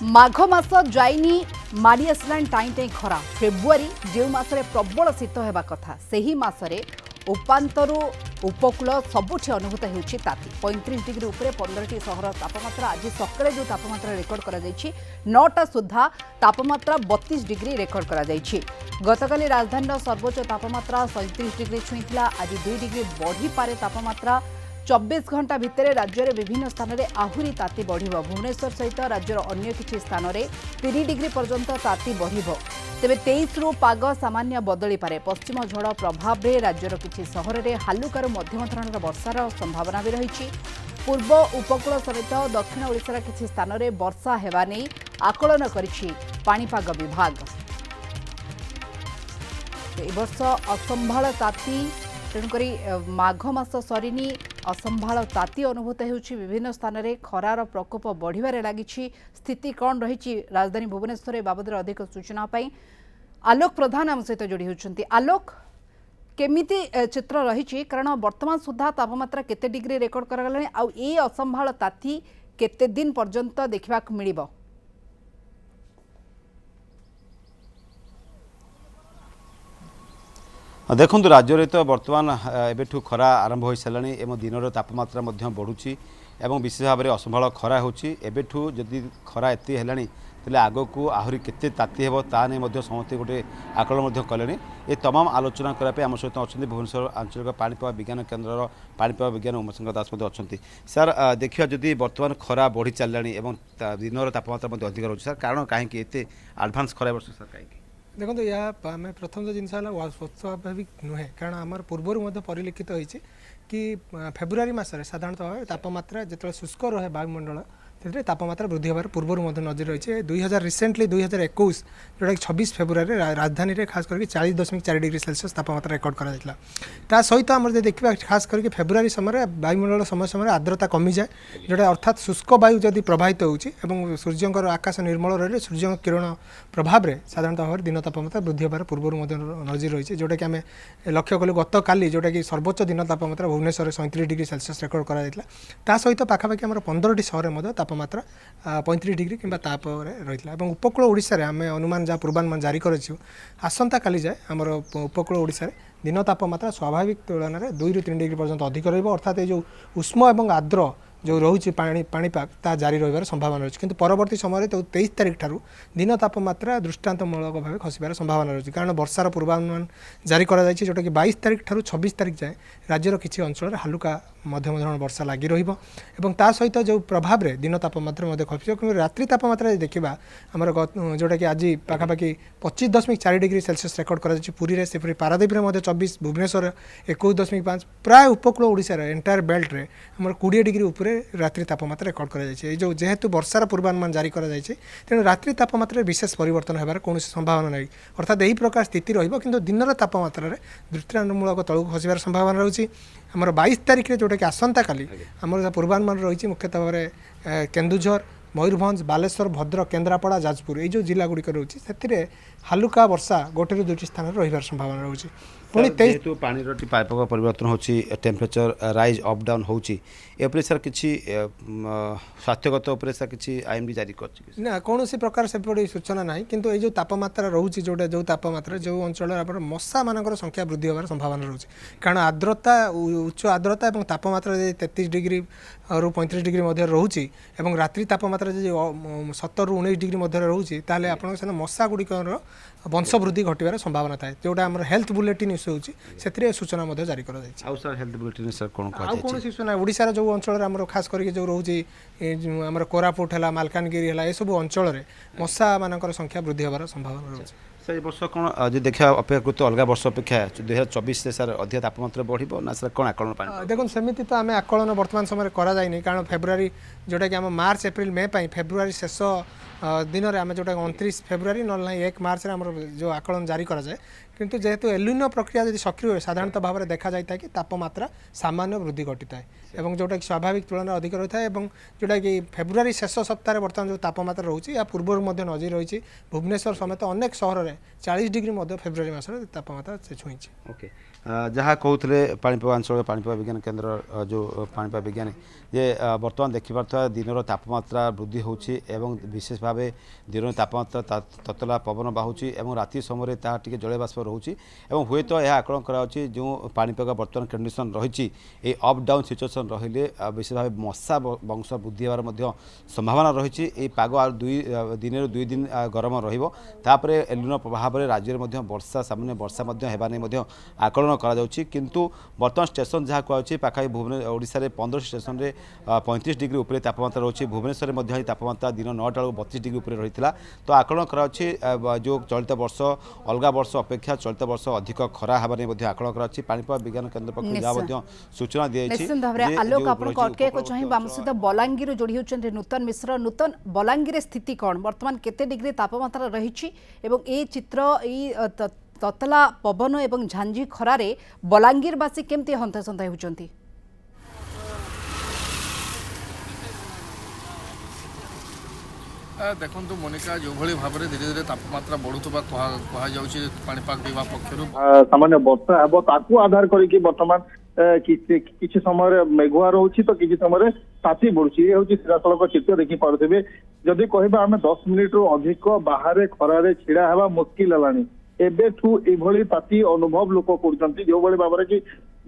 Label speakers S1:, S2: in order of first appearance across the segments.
S1: माघ मास जाइनी मारी आसला tie tie खरा फेब्रुआरी जो मासरे प्रबल शीत होगा कथा से मासरे उपांतरू उपकूल सबुठ अनुभूत होती 35 डिग्री उपरे 15टी सहर तापमात्रा आज सकाଳେ जो तापमात्रा रेकर्ड करा जायछि 9टा सुधा तापमात्रा 32 डिग्री रेकर्ड करा जायछि। गतकाली राजधानी सर्वोच्च तापमात्रा 37 डिग्री छुईला आज 2 डिग्री बढ़ी पारे तापमात्रा 24 घंटा भितर राज्य में विभिन्न स्थान में आहुरी ताती बढ़ भुवनेश्वर सहित राज्यर अन्य किछि स्थान में 3 डिग्री पर्यंत ताती बढ़ तेज 23 रु पाग सामान्य बदली पारे। पश्चिम झड़ प्रभाव में राज्यर किछि सहर में हालुकार मध्यम धरणर वर्षार संभावना भी रही। पूर्व उपकूल समेत दक्षिण ओडिशार किछि स्थान में वर्षा हेबा नै आकलन करिछि पाणीपाग विभाग। ए वर्ष असंभाळ ताती तेणुकरी माघ मास सरीनी असंभाळ ताती अनुभूत होउछि। विभिन्न स्थान में खरार प्रकोप बढ़िबारे लागिछि। स्थिति कौन रही राजधानी भुवनेश्वर बाबद अधिक सूचना पाई आलोक प्रधान आम सहित जोड़ी होती। आलोक केमिति चित्र रही कारण वर्तमान सुधा तापमात्रा केते डिग्री रेकर्ड करागलानी आउ ए असंभाळ ताती केते दिन पर्यंत देखा मिलिबो?
S2: देखो राज्य में तो बर्तमान एबेठू खरा आरंभ हो सारे एवं दिन तापमात्रा बढ़ुची एवं विशेष भाव में असंभाळ खरा होची। एबेठू जदि खरा एति हेलानी तेले आगो को आहरी केते ताती हेबो ता नै मध्य समस्ते गोटे आकलन कले। ये तमाम आलोचना करने आम सहित अच्छा भुवनेश्वर आंचलिक पाणीपाग विज्ञान केन्द्र पाणीपाग विज्ञान उमाशंकर दास अच्छा। सर देखिए जदि बर्तमान खरा बढ़ी चललानी एवं दिन तापमात्रा अधिक रोचे सर कारण कहीं एते एडवांस खरा वर्ष सर कहीं
S3: देखो या आम प्रथम जो जिन स्वाभाविक नुहे कारण आम पूर्वर परिलक्षित होती कि फेब्रुआरी मसरे साधारणतः तापमात्रा जो शुष्क रहे वायुमंडल से तापमात्रा वृद्धि होबार पूर्वर नजर रही है। 2000 रिसेंटली 2021 जोटा कि 26 फेब्रुआरी राजधानी में खास करके 40.4 डिग्री सेल्सियस तापमात्रा रेकर्ड करा सहित आम देखा खास करके फेब्रुआरी समय वायुमंडल समय समय आर्द्रता कमी जाए जोटा अर्थात शुष्क वायु जदि प्रभावित होची सूर्यंकर आकाश निर्मल रही सूर्य किरण प्रभाव में साधारणतः भाव दिन तापमात्रा वृद्धि होबार पूर्वर नजर रही है जोटा कि आम लक्ष्य कलु गत काली जोटा कि सर्वोच्च दिन तापमात्रा भुवनेश्वर 37 डिग्री सेल्सियस रेकर्ड करा सहित पाखापाखि आम 15टी सहर तापमात्रा 35 डिग्री कि रही है। उपकूल ओडिशा रे आम अनुमान जहाँ पूर्वानुमान जारी करूँ आसंता काली जाए आमर उपकूल ओडिशा रे दिन तापमात्रा स्वाभाविक तुलन में 2 ରୁ 3 डिग्री पर्यंत अधिक रही अर्थात ये जो उष्म और आर्द्र जो रोचे पाणीपाग ता जारी रही संभावना रही किंतु परवर्ती समय तो 23 तारिख ठारू दिन तापमात्रा दृष्टांतमूलक भाव खसबार संभावना रही कारण वर्षार पूर्वानुमान जारी करा जोटा कि 22 तारिख ठारू 26 तारिख जाए राज्यर किसी अंचल हालुका मध्यम धरण वर्षा लगी रहा सहित जो प्रभाव में दिन तापमात्रा खस रात्रि तापमात्रा देखा आमर जोटा कि आज पाखापाखि 25.4 डिग्री सेल्सियस रेकर्ड करा पुरी से पारादीप में 24 भुवनेश्वर 21.5 प्राय उपकूल ओडिशा एंटायर बेल्ट रे आम 20 डिग्री उपरे रात्रि तापमात्रा रेकर्ड करा जो जेहेतु वर्षार पूर्वानुमान जारी करा तेणु रात्रि तापमात्रा विशेष परिवर्तन होबार कौन संभावना नहीं अर्थात यही प्रकार स्थिति रही दिन तापमात्रा दृष्टांतमूलक तलू खसबार संभावना रही आमर 22 तारिख में जोटा कि आसंता काली आमर पूर्वानुमान रही मुख्यतः भाव में केन्दुझर मयूरभंज बालेश्वर भद्रक केन्द्रापड़ा जाजपुर ये जो जिला गुड़िक रोचे से हालुका वर्षा 1 ରୁ 2ଟି स्थान रही संभावना रोचे पुणी
S2: जेहेतु पानी पाइपाग परिवर्तन होची टेम्परेचर राइज अप डाउन होची एपरे सर किछि स्वास्थ्यगत उपरे सर किछि आईएमडी जारी करछि
S3: ना कौन प्रकार से सूचना ना किंतु ये जो तापमात्रा रोचे जोटा जो तापमात्रा जो अंचल मशा मान संख्या वृद्धि होबार संभावना रोचे कारण आर्द्रता उच्च आर्द्रता और तापमात्रा 33 डिग्री ରୁ 35 डिग्री मध्य रोचे और रात्रि तापमात्रा 17 ରୁ 19 डिग्री मध्य रोचे ताले आपन मशा गुड़िकर वंशवृद्धि घटवार संभावना थाए जोटा आम हेल्थ बुलेटिन इश्यू होची से सूचना जारी कर
S2: हेल्थ बुलेटिन सर कौन
S3: कौन सूचना ओडिशा जो अंचल आम खास करके जो रोचे आम कोरापुट है मालकानगिरी है ये सब अंचल में मशा मान संख्या वृद्धि होबार संभावना रोचे
S2: सर वर्ष कौन जो देखा अपेक्षाकृत अलग वर्ष अपेक्षा 2024 से सर अधिक तापमात्रा बढ़ो ना सर कौन आकलन
S3: देखो सेमती तो आम आकलन वर्तमान समय कराई कारण फेब्रुआरी जोटा कि आम मार्च एप्रिल मे फेब्रुआरी शेष दिन में आम जोटा 29 फेब्रुआरी ना 1 मार्च आम जो आकलन जारी कराए किंतु जेहेतु एलिनो प्रक्रिया यदि सक्रिय हुए साधारणतः भाव में देखा जाता है कि तापमात्रा सामान्य वृद्धि घटी है और जोटा कि स्वाभाविक तुलन अधिक रही है जोटा कि फेब्रुआरी शेष सप्ताह बर्तमान जो तापमात्रा रोचे या पूर्व नजर रही भुवनेश्वर समेत अनेक सहर में 40 डिग्री फेब्रुआरी मसरे तापमात्रा छुई।
S2: ओके जहाँ कहते पाणीपाग अंचल पाणीपाग विज्ञान केन्द्र जो पाणीपाग विज्ञानी जे बर्तमान देखिपा दिन तापमात्रा वृद्धि होची एवं विशेष भाव दिन तापमात्रा ततला पवन बाहुची एवं राति समय ताहा टिके जल बाष्प रोची एवं हुए तो यह आकलन कराउची जो पाणीपाग बर्तमान कंडीशन रही अप डाउन सिचुएसन रहिले विशेष भाव मशा वंश वृद्धि होवार मध्य संभावना रही पाग दिन दुई दिन गरम रहिबो तापरे एलिनो प्रभाव में राज्य में वर्षा सामान्य वर्षा आकलन किंतु बर्तमान स्टेशन जहाँ कहुच्छी पाखापाखि भुवनेश्वर ओडिशा रे 15 स्टेशन रे 35 डिग्री उपरे तापमात्रा रही भुवनेश्वर में तापमात्रा दिन 9टा 32 डिग्री उपरे रही तो आकलन कराउछि जो चलित वर्ष अलग वर्ष अपेक्षा चलित वर्ष अधिक खरा होने आकलन कराउछि पाणीपाग विज्ञान केन्द्र पक्ष जहाँ सूचना दी
S1: आलोक आपको अटक चाहिए आम सहित बलांगीर जोड़ी होती नूतन मिश्र नूतन बलांगीर स्थिति कौन बर्तमान केते डिग्री तापमात्रा रही ए चित्र ततला पवन एवं झांझी खरारे बलांगीरवासी केमती हंतसंत होती
S4: देखो मोनिका जो भाव में धीरे धीरे तापमात्रा बढ़ुवा पाणीपाग विभाग पक्षर
S5: सामान्य वर्षा हे ताकू आधार करके बर्तमान किसी समय मेघुआ रोचे तो किसी समय ताती बढ़ुची हूँ सीधासख चित्र देखी पारे जदि कह आम 10 मिनिट रु अधिक बाहर खरारे छिड़ा हवा मुस्किल है एबेठू एभली ताती अनुभव लोक कर जो भाव कि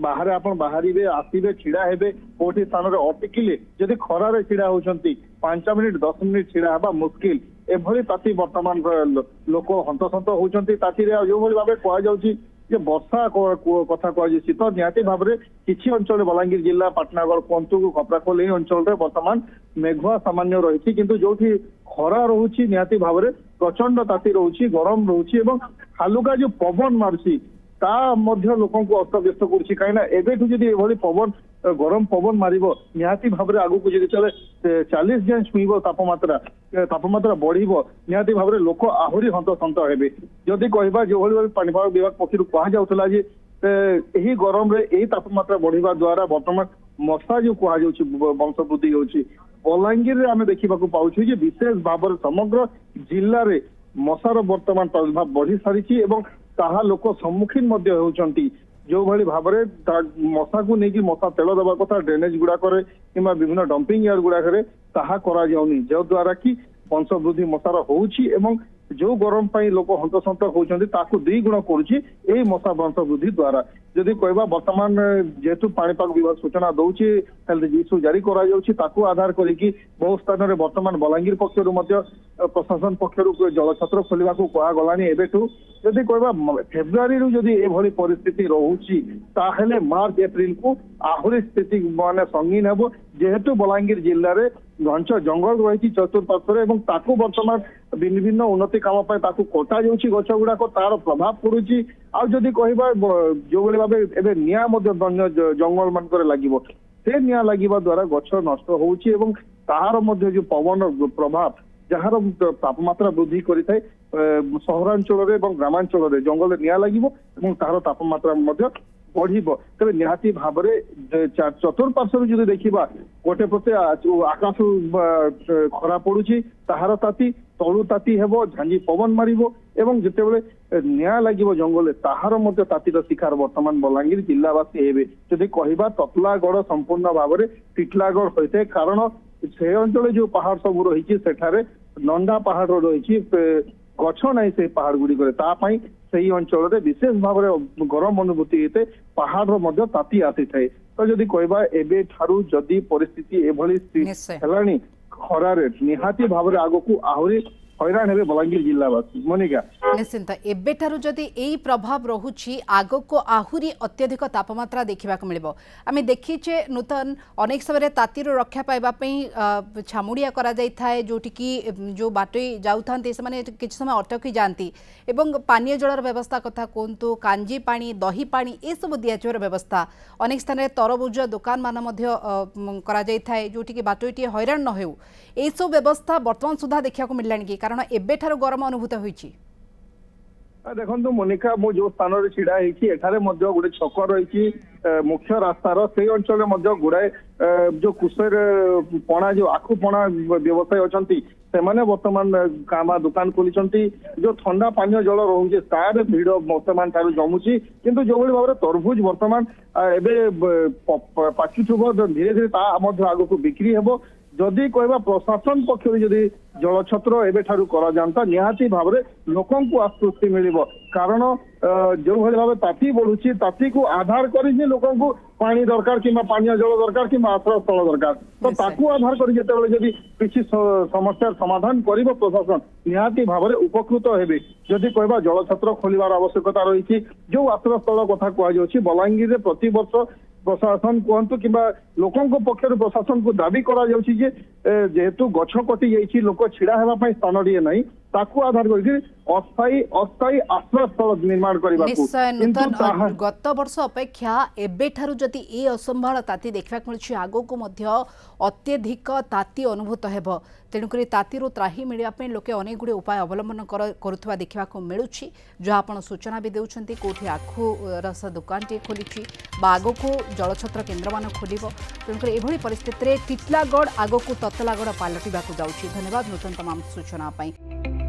S5: बाहर आप बाहर आसवे छिड़ा हेबे कोठी स्थान में अटकिले जदि खरारे छिड़ा होती 5 मिनिट 10 मिनिट छिड़ा हवा मुस्किल एभली ताती बर्तमान लोक हंतसंत होती ताती जो भाव कहुच्छी जे वर्षा कथा कहुच्छी तो निहाती भाव में किसी अंचल बलांगीर जिला पाटनागढ़ पंतु खपराखोल यह अंचल बर्तमान मेघुआ सामान्य रही किंतु जो खरा रोची निहाती भाव में प्रचंड ताती रोची गरम रोची एवं हालुका जो पवन मारुची ता मध्य लोकों को अस्तव्यस्त करुच्ची कहीं एबेठू जदि एभली पवन गरम पवन मारिबो निहाती भाव में आगू जदि चले 40 जाए छुईब तापमात्रा बढ़िबो निहाती भाव में लोक आहुरी हंतसंत हेबे जदि कहबा जो भाई पाणीपाग विभाग पक्षर कहुला जे यही गरम रे यही तापमात्रा बढ़िबा द्वारा वर्तमान मशा जो कहुच्छी वंश वृद्धि होची बलांगीर आम देखा पाऊँ जे विशेष भाव समग्र जिले में मशार वर्तमान प्रादुर्भाव बढ़ी सारी ताहा लोक सम्मुखीन होती जो भाई भाव में मशा को लेकिन मशा तेल दबा कथा ड्रेनेज गुड़ाक कि विभिन्न डंपिंग यार्ड गुड़ाक ताहा करा जाउनी जो द्वारा कि वंश वृद्धि मशार होउछि एवं जो गरम पाई लोक हंतसंत होती ताकू 2 गुण करुच्ची मशा वंश वृद्धि द्वारा जदि कहबा वर्तमान जेहेतु पाणीपाग विभाग सूचना दौची हेल्थ इश्यू जारी करा आधार करिकी बहु स्थान में वर्तमान बलांगीर पक्षर प्रशासन पक्षर जलछत्र खोलने को कहगलानी एबेठू जदि कहबा फेब्रुआरी जदि एभली परिस्थिति रोची ताहेले मार्च एप्रिल को आहुरी स्थिति माने संगीन हेबो जेहेतु बलांगीर जिले में घंच जंगल रही चतुर्पार्श्व एवं ताकू वर्तमान विभिन्न उन्नति काम ताकू कटा जाउछि गछ गुड़ाक तार प्रभाव पड़ुछि आ जदि कहबा जो भली भाव एबे निया जंगल मानकर लागिबो से निया लागिबा द्वारा गछ नष्ट होउछि एवं ताहार मध्य जो पवन प्रभाव जार तापमात्रा वृद्धि करिथाय सहरांचल एवं ग्रामांचल जंगल निया लागिबो एवं ताहार तापमात्रा मध्य बढ़िबो तबे निहाती भाव में चतुर्पार्श्व जदि देखिबा गोटे प्रति आकाश खरा पड़ुछि ताहार ताती तलु ताती हेबो झांझी पवन मारिबो एवं जेतेबेले निया लागिबो जंगल ताहार मध्य तातीर शिकार वर्तमान बलांगीर जिलावासी हेबे जदि कहबा ततलागढ़ संपूर्ण भाव में टिटलागढ़ होइते कारण से अंचल जो पहाड़ सब रही सेठारे नंदा पहाड़ रही गछ ना से पहाड़ गुड़िक से अंचल विशेष भाव में गरम अनुभूति होते पहाड़ ताती आसी थाए तो जदि कहबा एबे ठारू जदि परिस्थिति एभली हेलानी खरारे निहाती भाव में आगो को आहरी हैरान हेबे बलांगीर जिलावासी मोनिका
S1: निश्चिंत एबेठारु जदि एई प्रभाव रहुछि आगो को आहुरी अत्यधिक तापमात्रा देखा मिलिबो आमे देखिचे नूतन अनेक समय तातीर रक्षा पाइबा पई छामुड़िया करा जाय थाए जोटी की जो बाटोई जाउथांती से माने किछ समय अटकी जानती एवं पानीय जलर व्यवस्था कथा कोंतु कांजी पानी दही पानी ए सब दियाचोर व्यवस्था अनेक स्थान रे तरबुज दुकान मान मध्य करा जाय थाए जोटी की बाटोईटी हैरान न हेउ ए सब व्यवस्था वर्तमान सुधा देखा मिललानी कि कारण एबेठारु गरम अनुभूत होईछि
S5: देखो मोनिका मु जो स्थान में छिड़ा होती गोटे छक रही मुख्य रास्तार से अंचल गुड़ाए जो कुशर पणा जो आखु पणा व्यवसायी अच्छा ସେମାନେ ବର୍ତ୍ତମାନ କାମା ଦୋକାନ ଖୋଲିଛନ୍ତି ଯୋଉ ଥଣ୍ଡା ପାନୀୟ ଜଳ ରହୁଛି ତାର ଭିଡ ବର୍ତ୍ତମାନ ଠାରୁ ଜମୁଛି କିନ୍ତୁ ଯୋଉଭଳି ଭାବରେ ତରଭୁଜ ବର୍ତ୍ତମାନ ଏବେ ପାଚୁଥିବ ଧୀରେ ଧୀରେ ତା ମଧ୍ୟ ଆଗକୁ ବିକ୍ରି ହେବ ଯଦି କହିବା ପ୍ରଶାସନ ପକ୍ଷରୁ ଯଦି ଜଳଛତ୍ର ଏବେଠାରୁ କରାଯାଆନ୍ତା ନିହାତି ଭାବରେ ଲୋକଙ୍କୁ ଆଶ୍ୱସ୍ତି ମିଳିବ କାରଣ ଯେଉଁଭଳି ଭାବେ ତାତି ବଢୁଛି ତାତିକୁ ଆଧାର କରି ହିଁ ଲୋକଙ୍କୁ ପାଣି ଦରକାର କିମ୍ବା ପାନୀୟ ଜଳ ଦରକାର କିମ୍ବା ଆଶ୍ରୟସ୍ଥଳ ଦରକାର ତ ତାକୁ ଆଧାର କରି ଯେତେବେଳେ ଯଦି କିଛି ସମସ୍ୟାର ସମାଧାନ କରିବ ପ୍ରଶାସନ ନିହାତି ଭାବରେ ଉପକୃତ ହେବେ ଯଦି କହିବା ଜଳଛତ୍ର ଖୋଲିବାର ଆବଶ୍ୟକତା ରହିଛି ଯୋଉ ଆଶ୍ରୟସ୍ଥଳ କଥା କୁହାଯାଉଛି ବଲାଙ୍ଗୀରରେ ପ୍ରତିବର୍ଷ ପ୍ରଶାସନ କୁହନ୍ତୁ କିମ୍ବା ଲୋକଙ୍କ ପକ୍ଷରୁ ପ୍ରଶାସନକୁ ଦାବି କରାଯାଉଛି ଯେ ଯେହେତୁ ଗଛ କଟି ଯାଇଛି ଲୋକ ଛିଡା ହେବା ପାଇଁ ସ୍ଥାନଟିଏ ନାହିଁ ତାକୁ ଆଧାର କରିକି ଅସ୍ଥାୟୀ ଆଶ୍ରୟସ୍ଥଳ ନିର୍ମାଣ କରିବାକୁ
S1: ନିଶ୍ଚୟ ନୂତନ ଗତ ବର୍ଷ ଅପେକ୍ଷା ଏବେଠାରୁ ଯଦି ଏ ଅସମ୍ଭାଳ ତାତି ଦେଖିବାକୁ ମିଳୁଛି ଆଗକୁ ମଧ୍ୟ ଅତ୍ୟଧିକ ତାତି ଅନୁଭୂତ ହେବ ତେଣୁକରି ତାତିରୁ ତ୍ରାହି ମିଳିବା ପାଇଁ ଲୋକେ ଅନେକ ଗୁଡ଼ିଏ ଉପାୟ ଅବଲମ୍ବନ କରୁଥିବା ଦେଖିବାକୁ ମିଳୁଛି ଯାହା ଆପଣ ସୂଚନା ବି ଦେଉଛନ୍ତି କେଉଁଠି ଆଖୁ ରସ ଦୋକାନଟିଏ ଖୋଲିଛି ବା ଆଗକୁ ଜଳଛତ୍ର କେନ୍ଦ୍ରମାନ ଖୋଲିବ ତେଣୁକରି ଏଭଳି ପରିସ୍ଥିତିରେ ଟିଟଲାଗଡ଼ ଆଗକୁ ତତଲାଗଡ଼ ପାଲଟିବାକୁ ଯାଉଛି ଧନ୍ୟବାଦ ନୂତନ ତମାମ ସୂଚନା ପାଇଁ।